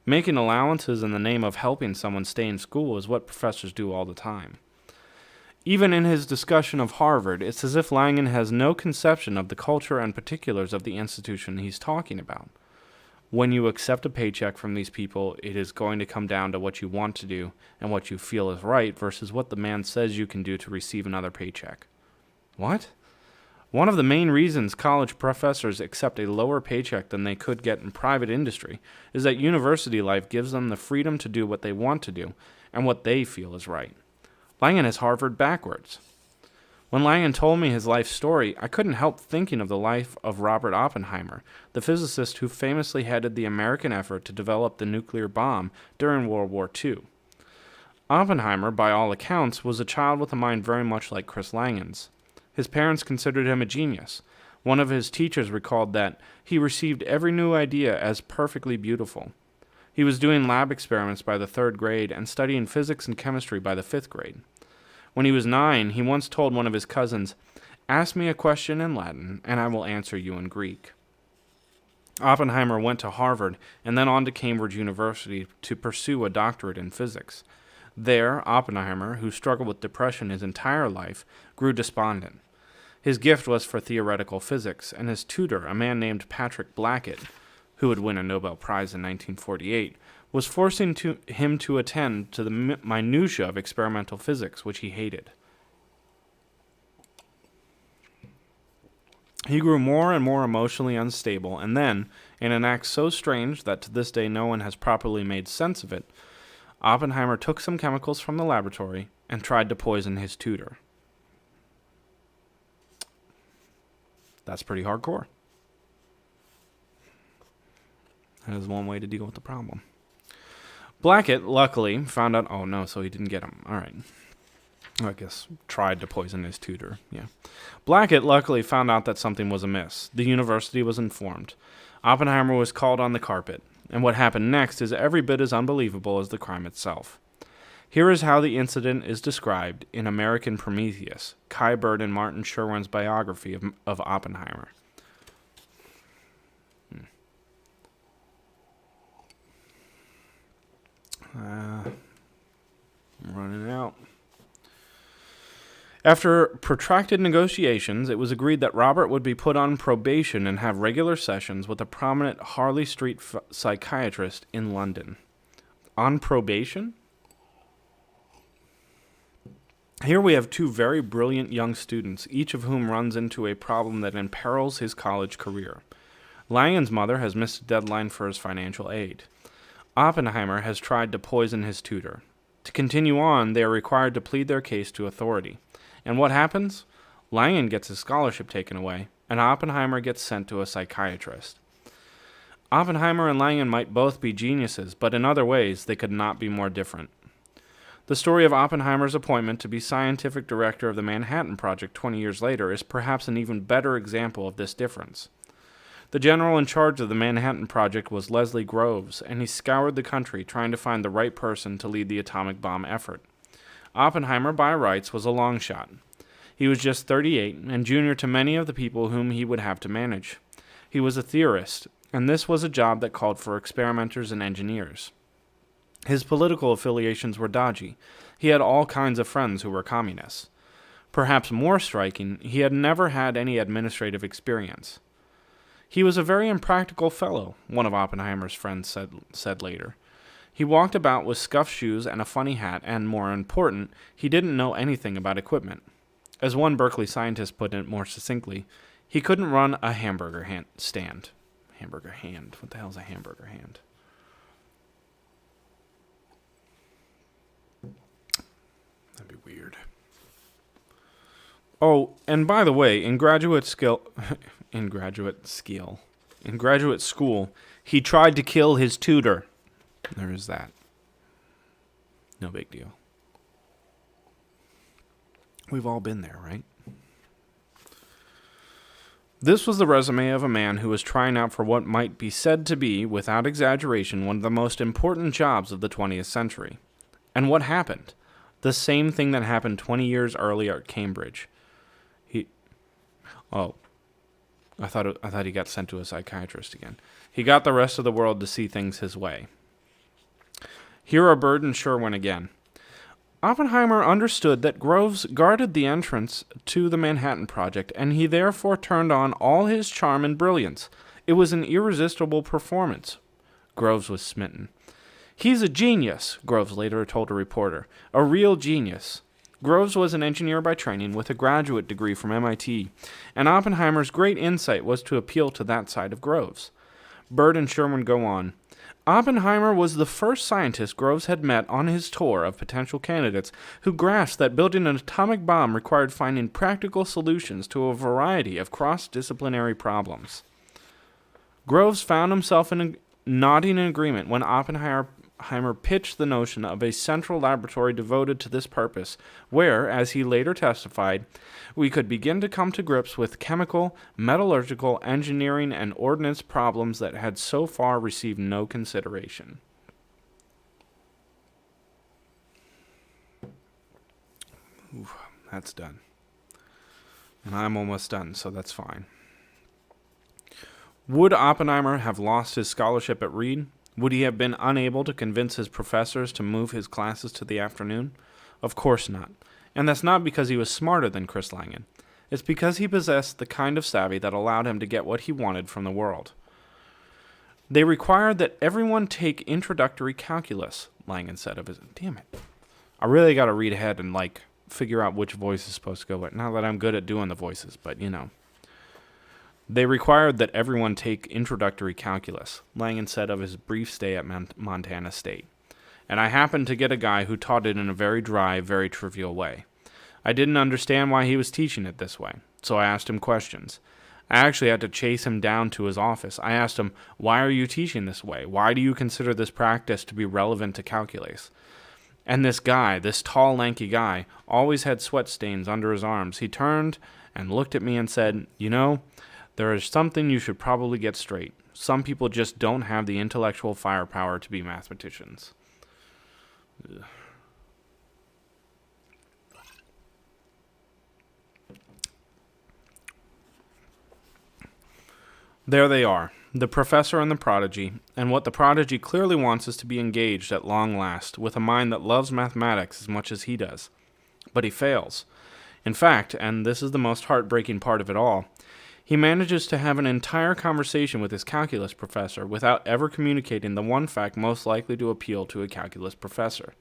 Making allowances in the name of helping someone stay in school is what professors do all the time. Even in his discussion of Harvard, it's as if Laingen has no conception of the culture and particulars of the institution he's talking about. When you accept a paycheck from these people, it is going to come down to what you want to do and what you feel is right versus what the man says you can do to receive another paycheck. What? One of the main reasons college professors accept a lower paycheck than they could get in private industry is that university life gives them the freedom to do what they want to do and what they feel is right. Laingen has Harvard backwards. When Laingen told me his life story, I couldn't help thinking of the life of Robert Oppenheimer, the physicist who famously headed the American effort to develop the nuclear bomb during World War II. Oppenheimer, by all accounts, was a child with a mind very much like Chris Langen's. His parents considered him a genius. One of his teachers recalled that he received every new idea as perfectly beautiful. He was doing lab experiments by the 3rd grade and studying physics and chemistry by the 5th grade. When he was 9, he once told one of his cousins, "Ask me a question in Latin, and I will answer you in Greek." Oppenheimer went to Harvard and then on to Cambridge University to pursue a doctorate in physics. There, Oppenheimer, who struggled with depression his entire life, grew despondent. His gift was for theoretical physics, and his tutor, a man named Patrick Blackett, who would win a Nobel Prize in 1948, was forcing him to attend to the minutiae of experimental physics, which he hated. He grew more and more emotionally unstable, and then, in an act so strange that to this day no one has properly made sense of it, Oppenheimer took some chemicals from the laboratory and tried to poison his tutor. That's pretty hardcore. That is one way to deal with the problem. Blackett, luckily, found out... Oh, no, so he didn't get him. All right. I guess tried to poison his tutor. Yeah. Blackett, luckily, found out that something was amiss. The university was informed. Oppenheimer was called on the carpet. And what happened next is every bit as unbelievable as the crime itself. Here is how the incident is described in American Prometheus, Kai Bird and Martin Sherwin's biography of Oppenheimer. I'm running out. After protracted negotiations, it was agreed that Robert would be put on probation and have regular sessions with a prominent Harley Street psychiatrist in London. On probation? Here we have two very brilliant young students, each of whom runs into a problem that imperils his college career. Langen's mother has missed a deadline for his financial aid. Oppenheimer has tried to poison his tutor. To continue on, they are required to plead their case to authority. And what happens? Laingen gets his scholarship taken away, and Oppenheimer gets sent to a psychiatrist. Oppenheimer and Laingen might both be geniuses, but in other ways they could not be more different. The story of Oppenheimer's appointment to be scientific director of the Manhattan Project 20 years later is perhaps an even better example of this difference. The general in charge of the Manhattan Project was Leslie Groves, and he scoured the country trying to find the right person to lead the atomic bomb effort. Oppenheimer, by rights, was a long shot. He was just 38 and junior to many of the people whom he would have to manage. He was a theorist, and this was a job that called for experimenters and engineers. His political affiliations were dodgy. He had all kinds of friends who were communists. Perhaps more striking, he had never had any administrative experience. He was a very impractical fellow, one of Oppenheimer's friends said later. He walked about with scuffed shoes and a funny hat, and, more important, he didn't know anything about equipment. As one Berkeley scientist put it more succinctly, he couldn't run a hamburger stand. Hamburger hand. What the hell is a hamburger hand? That'd be weird. Oh, and by the way, in graduate school, he tried to kill his tutor. There is that. No big deal. We've all been there, right? This was the resume of a man who was trying out for what might be said to be, without exaggeration, one of the most important jobs of the 20th century. And what happened? The same thing that happened 20 years earlier at Cambridge. I thought he got sent to a psychiatrist again. He got the rest of the world to see things his way. Here are Bird and Sherwin again. Oppenheimer understood that Groves guarded the entrance to the Manhattan Project, and he therefore turned on all his charm and brilliance. It was an irresistible performance. Groves was smitten. He's a genius, Groves later told a reporter. A real genius. Groves was an engineer by training with a graduate degree from MIT, and Oppenheimer's great insight was to appeal to that side of Groves. Bird and Sherwin go on. Oppenheimer was the first scientist Groves had met on his tour of potential candidates who grasped that building an atomic bomb required finding practical solutions to a variety of cross-disciplinary problems. Groves found himself nodding in agreement when Oppenheimer pitched the notion of a central laboratory devoted to this purpose, where, as he later testified, we could begin to come to grips with chemical, metallurgical, engineering, and ordnance problems that had so far received no consideration. Oof, that's done. And I'm almost done, so that's fine. Would Oppenheimer have lost his scholarship at Reed? Would he have been unable to convince his professors to move his classes to the afternoon? Of course not. And that's not because he was smarter than Chris Laingen. It's because he possessed the kind of savvy that allowed him to get what he wanted from the world. They required that everyone take introductory calculus, Laingen said of his... Damn it. I really got to read ahead and, figure out which voice is supposed to go with. Not that I'm good at doing the voices, but, They required that everyone take introductory calculus, Laingen said of his brief stay at Montana State. And I happened to get a guy who taught it in a very dry, very trivial way. I didn't understand why he was teaching it this way, so I asked him questions. I actually had to chase him down to his office. I asked him, why are you teaching this way? Why do you consider this practice to be relevant to calculus? And this guy, this tall, lanky guy, always had sweat stains under his arms. He turned and looked at me and said, there is something you should probably get straight. Some people just don't have the intellectual firepower to be mathematicians. Ugh. There they are, the professor and the prodigy, and what the prodigy clearly wants is to be engaged at long last with a mind that loves mathematics as much as he does. But he fails. In fact, and this is the most heartbreaking part of it all, he manages to have an entire conversation with his calculus professor without ever communicating the one fact most likely to appeal to a calculus professor.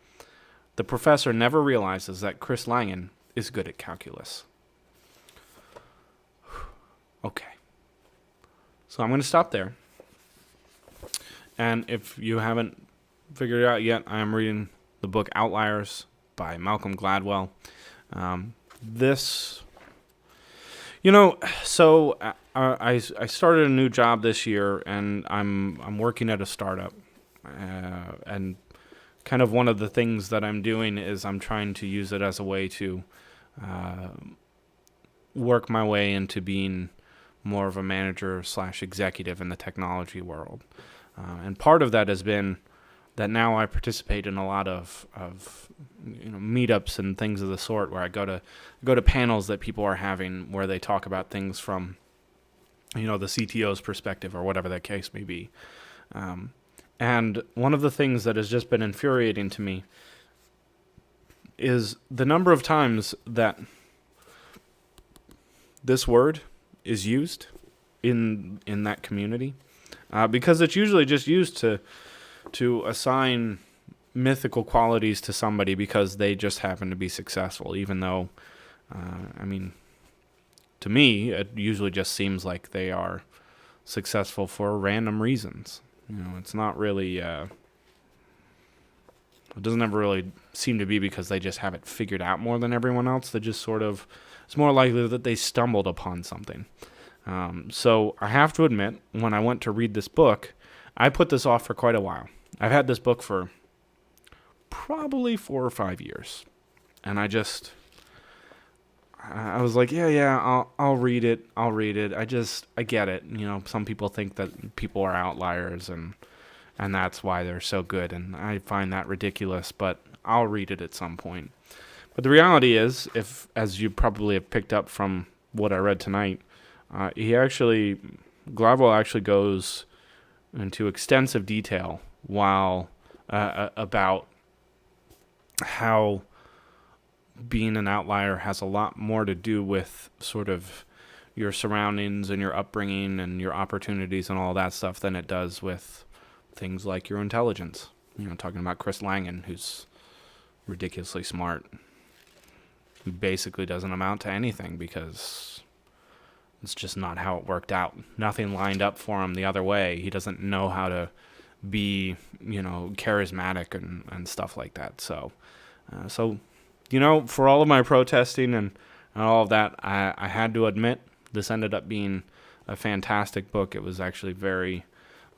The professor never realizes that Chris Laingen is good at calculus. Okay. So I'm going to stop there. And if you haven't figured it out yet, I am reading the book Outliers by Malcolm Gladwell. I started a new job this year, and I'm working at a startup. And kind of one of the things that I'm doing is I'm trying to use it as a way to work my way into being more of a manager / executive in the technology world. And part of that has been that now I participate in a lot of meetups and things of the sort where I go to panels that people are having where they talk about things from the CTO's perspective or whatever that case may be. And one of the things that has just been infuriating to me is the number of times that this word is used in that community, because it's usually just used to assign mythical qualities to somebody because they just happen to be successful, even though, to me, it usually just seems like they are successful for random reasons. It's not really, it doesn't ever really seem to be because they just have it figured out more than everyone else. They just it's more likely that they stumbled upon something. So I have to admit, when I went to read this book, I put this off for quite a while. I've had this book for probably 4 or 5 years. And I was like, I'll read it. I get it. Some people think that people are outliers and that's why they're so good. And I find that ridiculous, but I'll read it at some point. But the reality is, as you probably have picked up from what I read tonight, Gladwell actually goes into extensive detail about how being an outlier has a lot more to do with sort of your surroundings and your upbringing and your opportunities and all that stuff than it does with things like your intelligence. Talking about Chris Laingen, who's ridiculously smart. basically doesn't amount to anything because it's just not how it worked out. Nothing lined up for him the other way. He doesn't know how to be, charismatic and stuff like that. So, for all of my protesting and all of that, I had to admit this ended up being a fantastic book. It was actually very,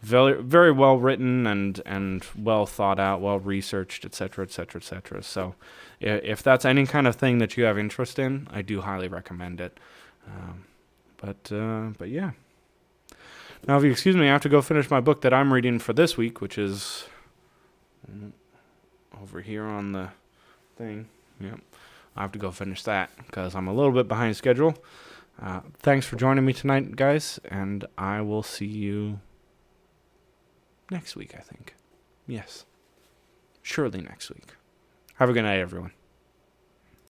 very, very well written and well thought out, well researched, etc., etc., etc. So, if that's any kind of thing that you have interest in, I do highly recommend it. But yeah. Now, if you excuse me, I have to go finish my book that I'm reading for this week, which is over here on the thing. Yep. I have to go finish that because I'm a little bit behind schedule. Thanks for joining me tonight, guys, and I will see you next week, I think. Yes. Surely next week. Have a good night, everyone.